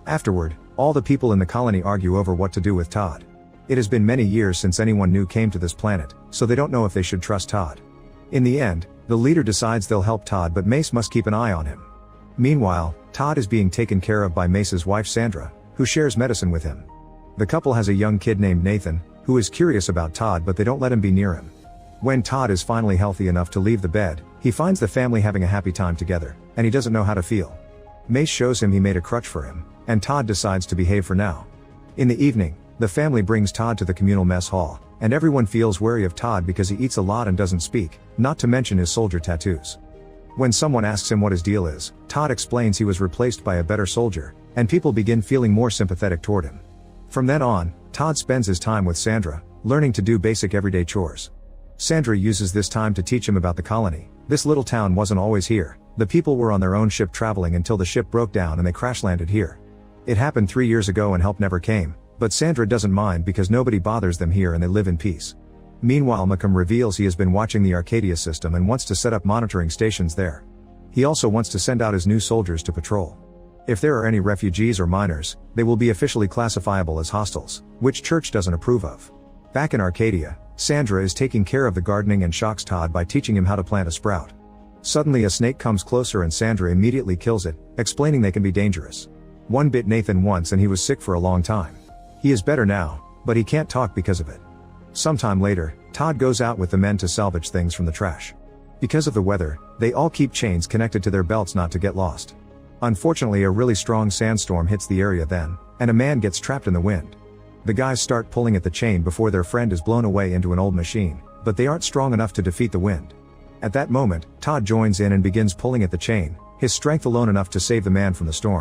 Afterward, all the people in the colony argue over what to do with Todd. It has been many years since anyone new came to this planet, so they don't know if they should trust Todd. In the end, the leader decides they'll help Todd, but Mace must keep an eye on him. Meanwhile, Todd is being taken care of by Mace's wife Sandra, who shares medicine with him. The couple has a young kid named Nathan, who is curious about Todd, but they don't let him be near him. When Todd is finally healthy enough to leave the bed, he finds the family having a happy time together, and he doesn't know how to feel. Mace shows him he made a crutch for him, and Todd decides to behave for now. In the evening, the family brings Todd to the communal mess hall, and everyone feels wary of Todd because he eats a lot and doesn't speak, not to mention his soldier tattoos. When someone asks him what his deal is, Todd explains he was replaced by a better soldier, and people begin feeling more sympathetic toward him. From then on, Todd spends his time with Sandra, learning to do basic everyday chores. Sandra uses this time to teach him about the colony. This little town wasn't always here. The people were on their own ship traveling until the ship broke down and they crash landed here. It happened 3 years ago and help never came, but Sandra doesn't mind because nobody bothers them here and they live in peace. Meanwhile, Malcolm reveals he has been watching the Arcadia system and wants to set up monitoring stations there. He also wants to send out his new soldiers to patrol. If there are any refugees or minors, they will be officially classifiable as hostiles, which Church doesn't approve of. Back in Arcadia, Sandra is taking care of the gardening and shocks Todd by teaching him how to plant a sprout. Suddenly a snake comes closer and Sandra immediately kills it, explaining they can be dangerous. One bit Nathan once and he was sick for a long time. He is better now, but he can't talk because of it. Sometime later, Todd goes out with the men to salvage things from the trash. Because of the weather, they all keep chains connected to their belts not to get lost. Unfortunately, a really strong sandstorm hits the area then, and a man gets trapped in the wind. The guys start pulling at the chain before their friend is blown away into an old machine, but they aren't strong enough to defeat the wind. At that moment, Todd joins in and begins pulling at the chain, his strength alone enough to save the man from the storm.